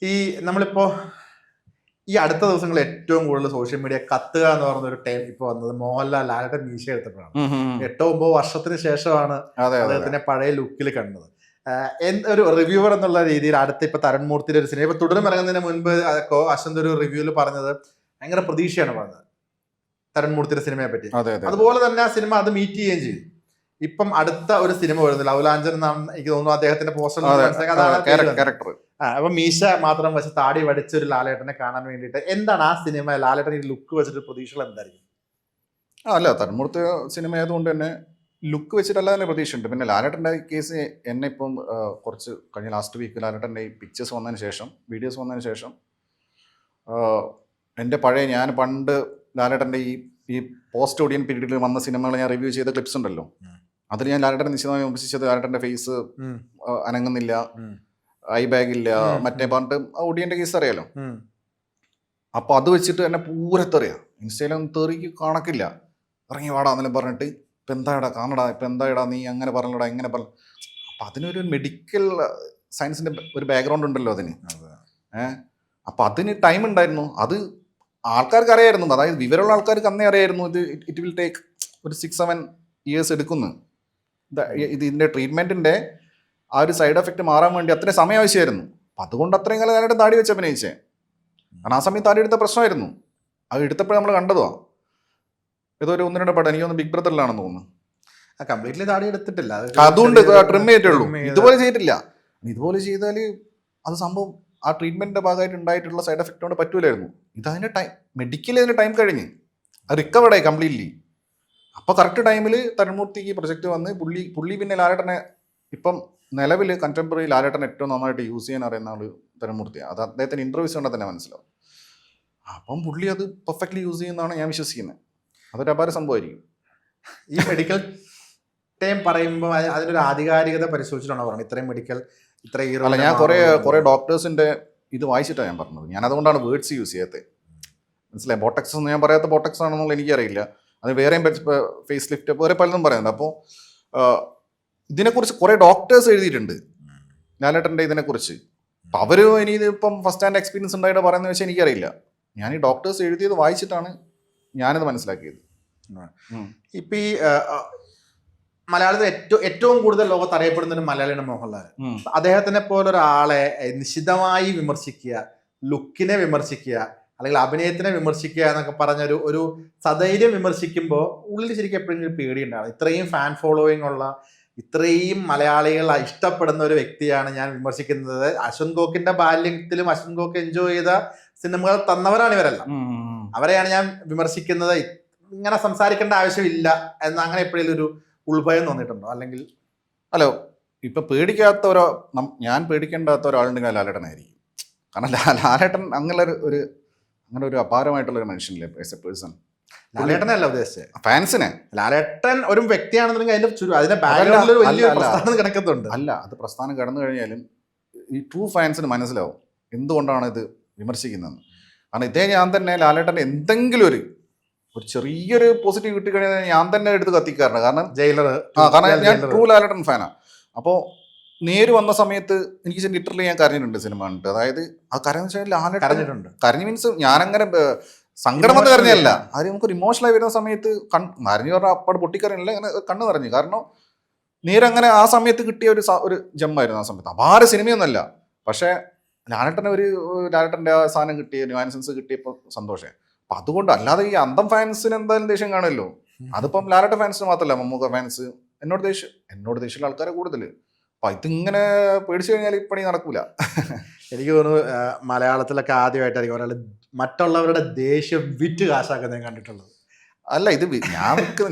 ഈ നമ്മളിപ്പോ ഈ അടുത്ത ദിവസങ്ങളിൽ ഏറ്റവും കൂടുതൽ സോഷ്യൽ മീഡിയ കത്തുക എന്ന് പറയുന്ന ഒരു ടൈം ഇപ്പൊ വന്നത് മോഹൻലാൽ ലാലേട്ടൻ മീശ എടുത്തപ്പോഴാണ്. 8-9 വർഷത്തിന് ശേഷമാണ് അതെ അതെ അദ്ദേഹത്തിന്റെ പഴയ ലുക്കിൽ കണ്ടത്. ഒരു റിവ്യൂവർ എന്നുള്ള രീതിയിൽ അടുത്ത ഇപ്പൊ തരുൺ മൂർത്തിയുടെ ഒരു സിനിമ ഇപ്പൊ തുടരും ഇറങ്ങുന്നതിന് മുൻപ് അശ്വന്ത് ഒരു റിവ്യൂവിൽ പറഞ്ഞത് ഭയങ്കര പ്രതീക്ഷയാണ് പറഞ്ഞത് തരുൺ മൂർത്തിയുടെ സിനിമയെ പറ്റി. അതെ അതെ അതുപോലെ തന്നെ ആ സിനിമ അത് മീറ്റ് ചെയ്യുകയും ചെയ്തു. ഇപ്പം അടുത്ത ഒരു സിനിമ വരുന്നില്ല, ലവലാഞ്ചൻ എന്നാണ് എനിക്ക് തോന്നുന്നു അദ്ദേഹത്തിന്റെ പോസ്റ്റർ. ക്യാരക്ടർ അപ്പൊ മീശ മാത്രം വെച്ച് താടി വടിച്ച ഒരു ലാലേട്ടനെ കാണാൻ വേണ്ടിയിട്ട് എന്താണ് ആ സിനിമ ലാലേട്ടൻ ഈ ലുക്ക് വെച്ചിട്ട് പ്രതീക്ഷകൾ എന്തായിരിക്കും? അല്ല, തന്മൂർത്തി സിനിമ ആയതുകൊണ്ട് തന്നെ ലുക്ക് വെച്ചിട്ടല്ല തന്നെ പ്രതീക്ഷയുണ്ട്. പിന്നെ ലാലേട്ടൻ്റെ കേസ് എന്നെ ഇപ്പം കുറച്ച് കഴിഞ്ഞ ലാസ്റ്റ് വീക്ക് ലാലേട്ടൻ്റെ ഈ പിക്ചേഴ്സ് വന്നതിന് ശേഷം, വീഡിയോസ് വന്നതിന് ശേഷം എൻ്റെ പഴയ ഞാൻ പണ്ട് ലാലേട്ടൻ്റെ ഈ പോസ്റ്റ് ഓഡിയൻ പീരീഡിൽ വന്ന സിനിമകൾ ഞാൻ റിവ്യൂ ചെയ്ത ക്ലിപ്സ് ഉണ്ടല്ലോ, അതിൽ ഞാൻ ലാലേട്ടനെ നിശ്ചിതമായി വിമർശിച്ചത് ലാലേട്ടൻ്റെ ഫേസ് അനങ്ങുന്നില്ല, ഐ ബാഗ് ഇല്ല, മറ്റേ പറഞ്ഞിട്ട് ഓഡിയൻ്റെ കേസ് അറിയാലോ. അപ്പോൾ അത് വെച്ചിട്ട് എന്നെ പൂരത്തെറിയാം, ഇൻസ്റ്റയിലൊന്നും തെറിക്ക് കണക്കില്ല, ഇറങ്ങി വാടാ എന്നെല്ലാം പറഞ്ഞിട്ട് ഇപ്പം എന്താടാ കാണടാ, ഇപ്പം എന്താടാ നീ അങ്ങനെ പറഞ്ഞടാ ഇങ്ങനെ പറഞ്ഞു. അപ്പം അതിനൊരു മെഡിക്കൽ സയൻസിൻ്റെ ഒരു ബാക്ക്ഗ്രൗണ്ട് ഉണ്ടല്ലോ അതിന്. അപ്പം അതിന് ടൈം ഉണ്ടായിരുന്നു, അത് ആൾക്കാർക്ക് അറിയായിരുന്നു, അതായത് വിവരമുള്ള ആൾക്കാർക്ക് അന്നേ അറിയായിരുന്നു ഇറ്റ് വിൽ ടേക്ക് ഒരു 6-7 ഇയേഴ്സ് എടുക്കുന്നു ഇതിൻ്റെ ട്രീറ്റ്മെൻറ്റിൻ്റെ ആ ഒരു സൈഡ് എഫക്റ്റ് മാറാൻ വേണ്ടി അത്രയും സമയം ആവശ്യമായിരുന്നു. അപ്പം അതുകൊണ്ട് അത്രയും കാലം ഞാനായിട്ട് താടി വെച്ച് അഭിനയിച്ചേ. കാരണം ആ സമയത്ത് താടി എടുത്ത പ്രശ്നമായിരുന്നു. അത് എടുത്തപ്പോൾ നമ്മൾ കണ്ടതോ ഏതോ ഒരു 1-2 പടം, എനിക്കൊന്ന് ബിഗ് ബ്രദറിലാണെന്ന് തോന്നുന്നു. കംപ്ലീറ്റ്ലി താടി എടുത്തിട്ടില്ല, അതുകൊണ്ട് ട്രിം ചെയ്തിട്ടുള്ളൂ. ഇതുപോലെ ചെയ്തിട്ടില്ല. ഇതുപോലെ ചെയ്താൽ അത് സംഭവം ആ ട്രീറ്റ്മെൻറ്റിൻ്റെ ഭാഗമായിട്ട് ഉണ്ടായിട്ടുള്ള സൈഡ് എഫക്റ്റ് കൊണ്ട് പറ്റൂലായിരുന്നു. ഇതതിൻ്റെ ടൈം മെഡിക്കലി അതിൻ്റെ ടൈം കഴിഞ്ഞ് അത് റിക്കവേർഡായി കംപ്ലീറ്റ്ലി. അപ്പോൾ കറക്റ്റ് ടൈമിൽ തരുൺമൂർത്തിക്ക് പ്രൊജക്റ്റ് വന്ന് പുള്ളി പിന്നെ ലാലേട്ടനെ ഇപ്പം നിലവിൽ കണ്ടംപററി ലാലേട്ടൻ ഏറ്റവും നന്നായിട്ട് യൂസ് ചെയ്യാൻ അറിയുന്ന ആൾ തരുൺമൂർത്തിയാണ്. അത് അദ്ദേഹത്തിന് ഇൻ്റർവ്യൂസ് കണ്ടാൽ തന്നെ മനസ്സിലാവും. അപ്പം പുള്ളി അത് പെർഫെക്റ്റ്ലി യൂസ് ചെയ്യുന്നതാണ് ഞാൻ വിശ്വസിക്കുന്നത്. അതൊരു അപാര സംഭവമായിരിക്കും. ഈ മെഡിക്കൽ ടൈം പറയുമ്പോൾ അതിനൊരു ആധികാരികത പരിശോധിച്ചിട്ടാണോ പറഞ്ഞത് ഇത്രയും മെഡിക്കൽ ഇത്ര? അല്ല, ഞാൻ കുറേ ഡോക്ടേഴ്സിൻ്റെ ഇത് വായിച്ചിട്ടാണ് ഞാൻ പറഞ്ഞത്. ഞാൻ അതുകൊണ്ടാണ് വേർഡ്സ് യൂസ് ചെയ്യാത്തത്. മനസ്സിലായി? ബോട്ടക്സ് എന്ന് ഞാൻ പറയാത്ത ബോട്ടക്സ് ആണെന്നുള്ള എനിക്കറിയില്ല. അത് വേറെയും ഫേസ് ലിഫ്റ്റ് വേറെ പലതും പറയുന്നുണ്ട്. അപ്പോൾ ഇതിനെക്കുറിച്ച് കുറേ ഡോക്ടേഴ്സ് എഴുതിയിട്ടുണ്ട് ലാലേട്ടൻ്റെ ഇതിനെക്കുറിച്ച്. അപ്പം അവർ ഇനി ഇതിപ്പം ഫസ്റ്റ് ഹാൻഡ് എക്സ്പീരിയൻസ് ഉണ്ടായിട്ട് പറയുന്നത് വെച്ചാൽ എനിക്കറിയില്ല. ഞാൻ ഈ ഡോക്ടേഴ്സ് എഴുതിയത് വായിച്ചിട്ടാണ് ഞാനിത് മനസ്സിലാക്കിയത്. ഇപ്പം ഈ മലയാളത്തിൽ ഏറ്റവും കൂടുതൽ ലോകത്ത് അറിയപ്പെടുന്ന ഒരു മലയാളിയാണ് മോഹൻലാൽ. അദ്ദേഹത്തിനെ പോലെ ഒരാളെ നിശിതമായി വിമർശിക്കുക, ലുക്കിനെ വിമർശിക്കുക, അല്ലെങ്കിൽ അഭിനയത്തിനെ വിമർശിക്കുക എന്നൊക്കെ പറഞ്ഞൊരു ഒരു സധൈര്യം വിമർശിക്കുമ്പോൾ ഉള്ളിൽ ശരിക്കും എപ്പോഴെങ്കിലും പേടിയുണ്ടാവും. ഇത്രയും ഫാൻ ഫോളോയിങ് ഉള്ള, ഇത്രയും മലയാളികൾ ഇഷ്ടപ്പെടുന്ന ഒരു വ്യക്തിയാണ് ഞാൻ വിമർശിക്കുന്നത്. അശ്വന്ത് ഗോക്കിന്റെ ബാല്യത്തിലും അശ്വന്ത് ഗോക്ക് എൻജോയ് ചെയ്ത സിനിമകൾ തന്നവരാണ് ഇവരെല്ലാം. അവരെയാണ് ഞാൻ വിമർശിക്കുന്നത്, ഇങ്ങനെ സംസാരിക്കേണ്ട ആവശ്യമില്ല എന്ന് അങ്ങനെ എപ്പോഴും ഒരു ഉൾഭയം തോന്നിയിട്ടുണ്ടോ? അല്ലെങ്കിൽ ഹലോ, ഇപ്പം ഞാൻ പേടിക്കേണ്ടാത്ത ഒരാളുണ്ടെങ്കിൽ ലാലേട്ടനായിരിക്കും. കാരണം ലാലേട്ടൻ അങ്ങനെ ഒരു അപാരമായിട്ടുള്ള ഒരു മനുഷ്യനില്ലേ ആസ് എ പേഴ്സൺ. ലാലേട്ടനല്ല ഉദ്ദേശിച്ചത്, ഫാൻസിനെ. ലാലേട്ടൻ ഒരു വ്യക്തിയാണെന്നുണ്ടെങ്കിൽ അതിന്റെ ബാക്ക്ഗ്രൗണ്ടിൽ ഒരു വലിയ പ്രസ്ഥാനം കിടക്കുന്നുണ്ട്. അല്ല, അത് പ്രസ്ഥാനം കടന്നു കഴിഞ്ഞാലും ഈ ട്രൂ ഫാൻസിന് മനസ്സിലാവും എന്തുകൊണ്ടാണ് ഇത് വിമർശിക്കുന്നതെന്ന്. കാരണം ഞാൻ തന്നെ ലാലേട്ടൻ്റെ എന്തെങ്കിലും ഒരു ചെറിയൊരു പോസിറ്റീവ് കിട്ടിക്കഴിഞ്ഞാൽ ഞാൻ തന്നെ എടുത്ത് കത്തിക്കാറുണ്ട്. കാരണം കാരണം ഞാൻ ട്രൂ ലാലേട്ടൻ ഫാനാണ്. അപ്പോൾ നേര് വന്ന സമയത്ത് എനിക്ക് ലിറ്ററലി ഞാൻ കരഞ്ഞിട്ടുണ്ട് സിനിമ കണ്ടിട്ട്. അതായത് ആ കരഞ്ഞെന്ന് വെച്ചാൽ ലാലേട്ടൻ കരഞ്ഞു മീൻസ് ഞാനങ്ങനെ സങ്കടം വന്ന് കരഞ്ഞല്ല, അത് നമുക്കൊരു ഇമോഷണലായി വരുന്ന സമയത്ത് നരഞ്ഞു പറഞ്ഞാൽ അപ്പാട് പൊട്ടിക്കരഞ്ഞില്ല, അങ്ങനെ കണ്ണ് നിറഞ്ഞു. കാരണം നേരങ്ങനെ ആ സമയത്ത് കിട്ടിയ ഒരു ജമ്മായിരുന്നു ആ സമയത്ത്. അപാര സിനിമയൊന്നുമല്ല, പക്ഷേ ലാലേട്ടൻ്റെ ആ സാധനം കിട്ടിയ ന്യൂആൻസൻസ് കിട്ടിയപ്പോൾ സന്തോഷമായി. അപ്പം അതുകൊണ്ട് അല്ലാതെ ഈ അന്തം ഫാൻസിന് എന്തായാലും ദേഷ്യം കാണുമല്ലോ. അതിപ്പം ലാലേട്ടൻ ഫാൻസിന് മാത്രമല്ല, മമ്മൂക്ക ഫാൻസ് എന്നോട് ദേഷ്യമുള്ള ആൾക്കാരെ കൂടുതൽ. അപ്പം ഇതിങ്ങനെ പേടിച്ചു കഴിഞ്ഞാൽ ഈ പണി നടക്കൂല. എനിക്ക് തോന്നുന്നു മലയാളത്തിലൊക്കെ ആദ്യമായിട്ടായിരിക്കും ഒരാൾ മറ്റുള്ളവരുടെ ദേഷ്യം വിറ്റ് കാശാക്കാൻ ഞാൻ കണ്ടിട്ടുള്ളത്. അല്ല, ഇത്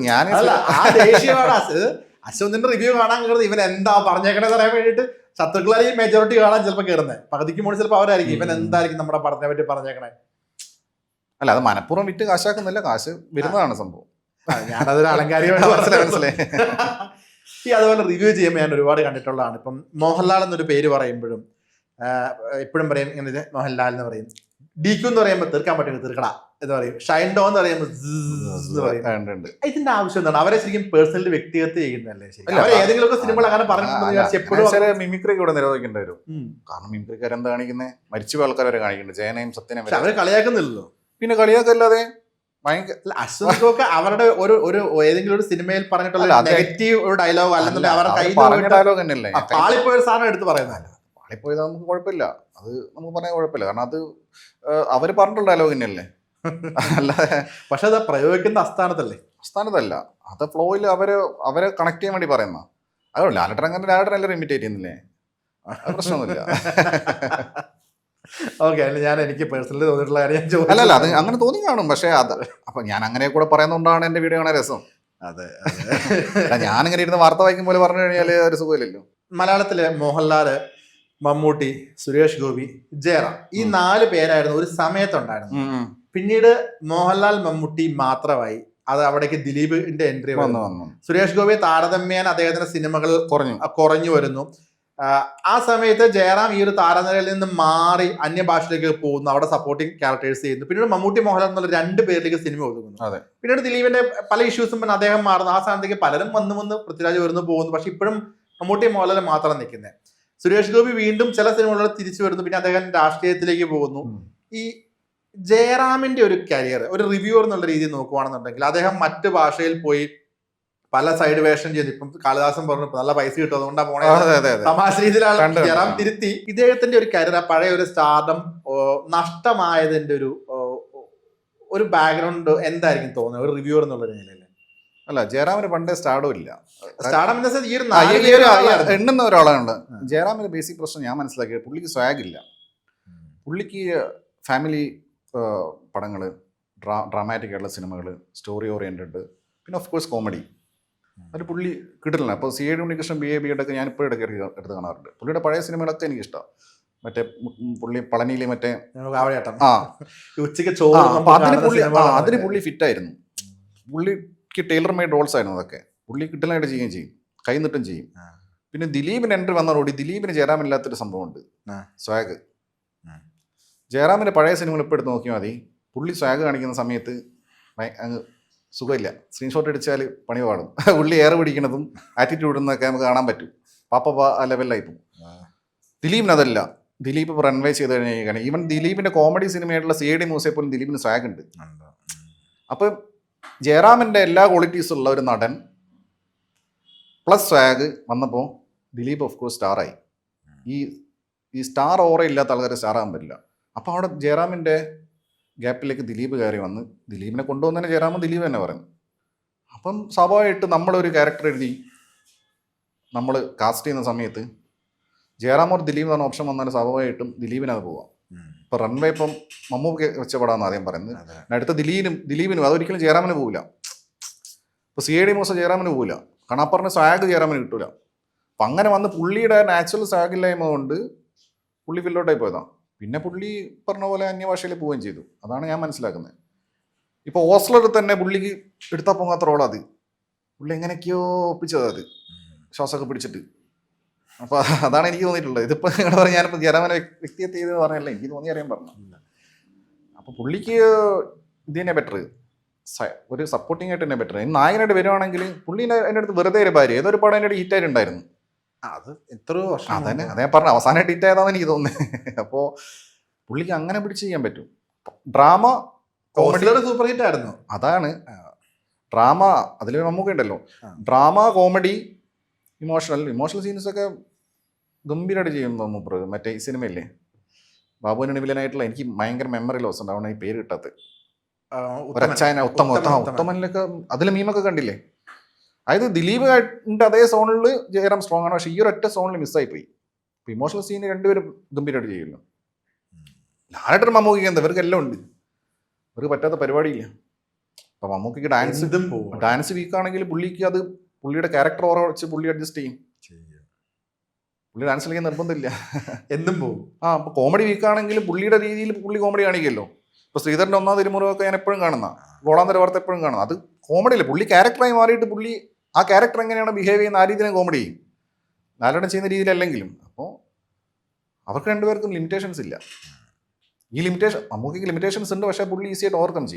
ഞാൻ ആ ദേഷ്യമാണ് അശ്വന്തിന്റെ റിവ്യൂ കാണാൻ കയറുന്നത് ഇവൻ എന്താ പറഞ്ഞേക്കണേ പറയാൻ വേണ്ടിയിട്ട് ശത്രുക്കളായി മെജോറിറ്റി കാണാൻ ചിലപ്പോൾ കയറുന്നത്. പകുതിക്ക് മുകളിൽ ചിലപ്പോൾ അവരായിരിക്കും ഇവൻ എന്തായിരിക്കും നമ്മുടെ പടത്തിനെ പറ്റി പറഞ്ഞേക്കണേ. അല്ല, അത് മനഃപൂർവ്വം വിറ്റ് കാശാക്കുന്നില്ല, കാശ് വരുന്നതാണ് സംഭവം. ഞാനതൊരു അലങ്കാരികമായിട്ട് മനസ്സിലായി. ഈ അതുപോലെ റിവ്യൂ ചെയ്യുമ്പോൾ ഞാൻ ഒരുപാട് കണ്ടിട്ടുള്ളതാണ്. ഇപ്പം മോഹൻലാൽ എന്നൊരു പേര് പറയുമ്പോഴും എപ്പോഴും പറയും ഇങ്ങനെ മോഹൻലാൽ എന്ന് പറയും, DQ എന്ന് പറയുമ്പോൾ തീർക്കാൻ പറ്റും തീർക്കട എന്ന് പറയും, ഷൈൻ ഡോ എന്ന് പറയുമ്പോൾ എന്ന് പറയും. ഇതിന്റെ ആവശ്യം എന്താണ്? അവരെ ശരിക്കും പേഴ്സണലി വ്യക്തിഗത ചെയ്യുന്നതല്ലേ ശരിക്കും? അവർ ഏതെങ്കിലും സിനിമകൾ അങ്ങനെ പറഞ്ഞിട്ടുണ്ടെന്ന് എപ്പോഴും മിമിക്രി കൂടെ നിരോധിക്കേണ്ടി വരും. കാരണം മിമിക്രിക്കാർ എന്താ കാണിക്കുന്നത്? മരിച്ചുപോയ ആൾക്കാർ വരെ കാണിക്കുന്നുണ്ട്, ജയനയും സത്യനും. അവരെ കളിയാക്കുന്നില്ലല്ലോ. പിന്നെ കളിയാക്കല്ലാതെ അശ്വന്തൊക്കെ അവരുടെ ഒരു ഏതെങ്കിലും ഒരു സിനിമയിൽ പറഞ്ഞിട്ടുള്ള നെഗറ്റീവ് ഒരു ഡയലോഗ് അല്ലെങ്കിൽ അവരുടെ കയ്യിൽ ഡയലോഗ് തന്നെയല്ലേ പാളിപ്പോയ സാധനം എടുത്ത് പറയുന്നതല്ല. പാളിപ്പോയത് നമുക്ക് കുഴപ്പമില്ല, അത് നമുക്ക് പറയാൻ കുഴപ്പമില്ല. കാരണം അത് അവര് പറഞ്ഞിട്ടുള്ള ഡയലോഗ് തന്നെയല്ലേ. അല്ലാതെ പക്ഷെ അത് പ്രയോഗിക്കുന്ന അസ്ഥാനത്തല്ല, അത് ഫ്ലോയിൽ അവരെ കണക്ട് ചെയ്യാൻ വേണ്ടി പറയുന്ന. അതോ ലാലട്ടനല്ലേ ഇമിറ്റേറ്റ് ചെയ്യുന്നില്ലേ, പ്രശ്നമൊന്നുമില്ല. ഓക്കെ, ഞാൻ എനിക്ക് പേഴ്സണലി തോന്നിയിട്ടുള്ള കാര്യം അല്ലല്ല, അത് അങ്ങനെ തോന്നി കാണും. പക്ഷെ അത് അപ്പൊ ഞാൻ അങ്ങനെ കൂടെ പറയുന്നതുകൊണ്ടാണ് എന്റെ വീഡിയോ കാണാൻ രസം. അതെ, ഞാനിങ്ങനെ ഇരുന്ന് വാർത്ത വായിക്കും പോലെ പറഞ്ഞു കഴിഞ്ഞാൽ ഒരു സുഖമില്ലല്ലോ. മലയാളത്തിലെ മോഹൻലാല്, മമ്മൂട്ടി, സുരേഷ് ഗോപി, ജയറാം, ഈ 4 പേരായിരുന്നു ഒരു സമയത്തുണ്ടായിരുന്നു. പിന്നീട് മോഹൻലാൽ, മമ്മൂട്ടി മാത്രമായി. അത് അവിടേക്ക് ദിലീപിന്റെ എൻട്രി വന്നു. സുരേഷ് ഗോപി താരതമ്യേന അദ്ദേഹത്തിന്റെ സിനിമകൾ കുറഞ്ഞു വരുന്നു. ആ സമയത്ത് ജയറാം ഈ ഒരു താരനിരയിൽ നിന്ന് മാറി അന്യഭാഷയിലേക്ക് പോകുന്നു, അവിടെ സപ്പോർട്ടിങ് ക്യാരക്ടേഴ്സ് ചെയ്യുന്നു. പിന്നീട് മമ്മൂട്ടി, മോഹൻലാൽ എന്നുള്ള 2 പേരിലേക്ക് സിനിമ ഒതുങ്ങുന്നു. പിന്നീട് ദിലീപിന്റെ പല ഇഷ്യൂസും പിന്നെ അദ്ദേഹം മാറുന്നു. ആ സ്ഥാനത്തേക്ക് പലരും വന്ന് പൃഥ്വിരാജ് വരുന്നു പോകുന്നു. പക്ഷെ ഇപ്പോഴും മമ്മൂട്ടി, മോഹൻലാൽ മാത്രം നിൽക്കുന്നത്. സുരേഷ് ഗോപി വീണ്ടും ചില സിനിമകളിൽ തിരിച്ചു വരുന്നു. പിന്നെ അദ്ദേഹം രാഷ്ട്രീയത്തിലേക്ക് പോകുന്നു. ഈ ജയറാമിന്റെ ഒരു കരിയർ ഒരു റിവ്യൂവർ എന്നുള്ള രീതിയിൽ നോക്കുകയാണെന്നുണ്ടെങ്കിൽ അദ്ദേഹം മറ്റു ഭാഷയിൽ പോയി പല സൈഡ് വേഷം ചെയ്തു. ഇപ്പം കാളിദാസൻ പറഞ്ഞു നല്ല പൈസ കിട്ടും അതുകൊണ്ടാണ് പോണേ, തമാശ രീതിയിലാണ് ജയറാം തിരുത്തി. ഇദ്ദേഹത്തിന്റെ ഒരു കരിയർ പഴയ ഒരു സ്റ്റാർഡം നഷ്ടമായതിന്റെ ഒരു ബാക്ക്ഗ്രൗണ്ട് എന്തായിരിക്കും തോന്നുന്നത് ഒരു റിവ്യൂവർ എന്നുള്ള നിലയിൽ? അല്ല, ജയറാമിന് പണ്ടേ സ്റ്റാർഡും ഇല്ല. സ്റ്റാർഡം എണ്ണുന്ന ഒരാളാണ് ജയറാമിന്റെ ബേസിക് പ്രശ്നം. ഞാൻ മനസ്സിലാക്കിയത് പുള്ളിക്ക് സ്വാഗ് ഇല്ല. പുള്ളിക്ക് ഫാമിലി പടങ്ങള്, ഡ്രാമാറ്റിക് ആയിട്ടുള്ള സിനിമകൾ, സ്റ്റോറി ഓറിയന്റഡ്, പിന്നെ ഓഫ് കോഴ്സ് കോമഡി, അതിൽ പുള്ളി കിട്ടില്ല. അപ്പോൾ CID ഉണ്ണികൃഷ്ണൻ BA ഒക്കെ ഞാൻ ഇപ്പോഴും എടുത്ത് കാണാറുണ്ട്. പുള്ളിയുടെ പഴയ സിനിമകളൊക്കെ എനിക്കിഷ്ടമാണ്. മറ്റേ പുള്ളി പളനിയിലെ മറ്റേ അതിന് പുള്ളി ഫിറ്റായിരുന്നു. പുള്ളിക്ക് ടൈലർ മെയ്ഡ് റോൾസ് ആയിരുന്നു അതൊക്കെ. പുള്ളി കിട്ടലായിട്ട് ചെയ്യുകയും ചെയ്യും, കൈ നിട്ടും ചെയ്യും. പിന്നെ ദിലീപിന് എൻട്രി വന്നതോടെ ദിലീപിന് ജയറാമില്ലാത്തൊരു സംഭവമുണ്ട്, സ്വാഗ്. ജയറാമിന്റെ പഴയ സിനിമകൾ ഇപ്പോൾ എടുത്ത് നോക്കിയാൽ മതി, പുള്ളി സ്വാഗ് കാണിക്കുന്ന സമയത്ത് അങ്ങ് സുഖമില്ല. സ്ക്രീൻഷോട്ട് അടിച്ചാൽ പണി പാടും. പുള്ളി ഏറെ പിടിക്കുന്നതും ആറ്റിറ്റ്യൂഡ് എന്നൊക്കെ നമുക്ക് കാണാൻ പറ്റും. പാപ്പ ആ ലെവലിലായി പോകും. ദിലീപിന് അതല്ല. ദിലീപ് റൺവേ ചെയ്ത് കഴിഞ്ഞാൽ ഈവൻ ദിലീപിന്റെ കോമഡി സിനിമയായിട്ടുള്ള CID മൂസയെ പോലും ദിലീപിന് സ്വാഗ് ഉണ്ട്. അപ്പം ജയറാമിന്റെ എല്ലാ ക്വാളിറ്റീസും ഉള്ള ഒരു നടൻ പ്ലസ് സ്വാഗ് വന്നപ്പോൾ ദിലീപ് ഓഫ് കോഴ്സ് സ്റ്റാറായി. ഈ സ്റ്റാർ ഓറ ഇല്ലാത്ത ആൾക്കാരെ സ്റ്റാറാകാൻ പറ്റില്ല. അപ്പോൾ അവിടെ ജയറാമിന്റെ ഗ്യാപ്പിലേക്ക് ദിലീപ് കയറി വന്ന് ദിലീപിനെ കൊണ്ടുവന്നതിന് ജയറാമും ദിലീപ് തന്നെ പറഞ്ഞു. അപ്പം സ്വാഭാവികമായിട്ട് നമ്മളൊരു ക്യാരക്ടർ എഴുതി നമ്മൾ കാസ്റ്റ് ചെയ്യുന്ന സമയത്ത് ജയറാം ഓർ ദിലീപ് എന്ന ഓപ്ഷൻ വന്നാൽ സ്വാഭാവികമായിട്ടും ദിലീപിനത് പോവാം. ഇപ്പം റൺവേ ഇപ്പം മമ്മൂക്ക് വെച്ചപ്പെടാന്ന് ആദ്യം പറയുന്നത്. അടുത്ത ദിലീപിനും അതൊരിക്കലും ജയറാമിന് പോവില്ല. ഇപ്പോൾ CID മൂസ ജയറാമിന് പോവില്ല. കാരണം ആ പറഞ്ഞ സ്വാഗ് ജയറാമിന് കിട്ടൂല. അപ്പം അങ്ങനെ വന്ന് പുള്ളിയുടെ നാച്ചുറൽ സ്വാഗില്ലായ്മ കൊണ്ട് പുള്ളി ഫില്ലോട്ടായി പോയതാണ്. പിന്നെ പുള്ളി പറഞ്ഞ പോലെ അന്യഭാഷയിൽ പോവുകയും ചെയ്തു. അതാണ് ഞാൻ മനസ്സിലാക്കുന്നത്. ഇപ്പോൾ ഓസ്ലർ തന്നെ പുള്ളിക്ക് എടുത്താൽ പോകാത്ത റോളത്. പുള്ളി എങ്ങനെയൊക്കെയോ ഒപ്പിച്ചത് അത് ശ്വാസമൊക്കെ പിടിച്ചിട്ട്. അപ്പോൾ അതാണ് എനിക്ക് തോന്നിയിട്ടുള്ളത്. ഇതിപ്പോൾ നിങ്ങളുടെ പറഞ്ഞാൽ ഞാനിപ്പോൾ ജയറാമിനെ വ്യക്തിഗത ചെയ്തെന്ന് പറഞ്ഞല്ലേ, എനിക്ക് തോന്നി അറിയാൻ പറഞ്ഞു. അപ്പോൾ പുള്ളിക്ക് ഇത് തന്നെ ബെറ്റർ, ഒരു സപ്പോർട്ടിംഗ് ആയിട്ട് തന്നെ ബെറ്റർ. നായകനായിട്ട് വരുവാണെങ്കിൽ പുള്ളി എൻ്റെ അടുത്ത് വെറുതെ ഒരു ഭാര്യ ഏതൊരു പടം എൻ്റെ ഹിറ്റായിട്ടുണ്ടായിരുന്നു. അത് എത്രയോ വർഷം അതന്നെ അതേ പറഞ്ഞ അവസാനമായിട്ട് ഹിറ്റ് ആയതാണെന്ന് എനിക്ക് തോന്നുന്നത്. അപ്പോൾ പുള്ളിക്ക് അങ്ങനെ പിടിച്ച് ചെയ്യാൻ പറ്റും. ഡ്രാമ കോമഡി സൂപ്പർ ഹിറ്റ് ആയിരുന്നു. അതാണ് ഡ്രാമ, അതിൽ നമുക്ക് ഉണ്ടല്ലോ ഡ്രാമ, കോമഡി, ഇമോഷണൽ സീൻസൊക്കെ ഗംഭീരമായിട്ട് ചെയ്യുന്നു മൂപ്പർ. മറ്റേ ഈ സിനിമയില്ലേ ബാബുവിന് വില്ലനായിട്ടുള്ള, എനിക്ക് ഭയങ്കര മെമ്മറി ലോസ് ഉണ്ടാവണം ഈ പേര് കിട്ടാത്ത, ഒരച്ചായന ഉത്തമനിലൊക്കെ അതിൽ മീമൊക്കെ കണ്ടില്ലേ? അതായത് ദിലീപിന്റെ അതേ സോണിൽ ജയറാം സ്ട്രോങ് ആണ്, പക്ഷെ ഈ ഒരു ഒറ്റ സോണിൽ മിസ്സായി പോയി. ഇപ്പൊ ഇമോഷണൽ സീന് രണ്ടുപേരും ഗംഭീരമായിട്ട് ചെയ്യുമല്ലോ. ലാലേട്ടൻ മമ്മൂക്കിക്ക് എന്താ, ഇവർക്ക് എല്ലാം ഉണ്ട്, ഇവർക്ക് പറ്റാത്ത പരിപാടിയില്ല. അപ്പൊ മമ്മൂക്കിക്ക് ഡാൻസ് വീക്കാണെങ്കിൽ പുള്ളിക്ക് അത് പുള്ളിയുടെ ക്യാരക്ടർ ഓറ വെച്ച് പുള്ളി അഡ്ജസ്റ്റ് ചെയ്യും. പുള്ളി ഡാൻസ് കളിക്കാൻ നിർബന്ധമില്ല, എന്തും പോകും. അപ്പൊ കോമഡി വീക്കാണെങ്കിൽ പുള്ളിയുടെ രീതിയിൽ പുള്ളി കോമഡി കാണിക്കുമല്ലോ. ഇപ്പൊ ശ്രീധരന്റെ ഒന്നാം തിരുമുറൊക്കെ ഞാൻ എപ്പോഴും കാണുന്ന, ഗോളാന്തര വാർത്ത എപ്പോഴും കാണുന്ന, അത് കോമഡിയില്ല. പുള്ളി ക്യാരക്ടറായി മാറിയിട്ട് പുള്ളി ആ ക്യാരക്ടർ എങ്ങനെയാണ് ബിഹേവ് ചെയ്യുന്ന ആ രീതിയിൽ കോമഡി ചെയ്യും, ലാലേട്ടൻ ചെയ്യുന്ന രീതിയിലല്ലെങ്കിലും. അപ്പോൾ അവർക്ക് രണ്ടുപേർക്കും ലിമിറ്റേഷൻസ് ഇല്ല. ഈ ലിമിറ്റേഷൻ മമ്മൂക്കിക്ക് ലിമിറ്റേഷൻസ് ഉണ്ട്, പക്ഷേ പുള്ളി ഈസി ആയിട്ട് ഓവർകം ചെയ്യും.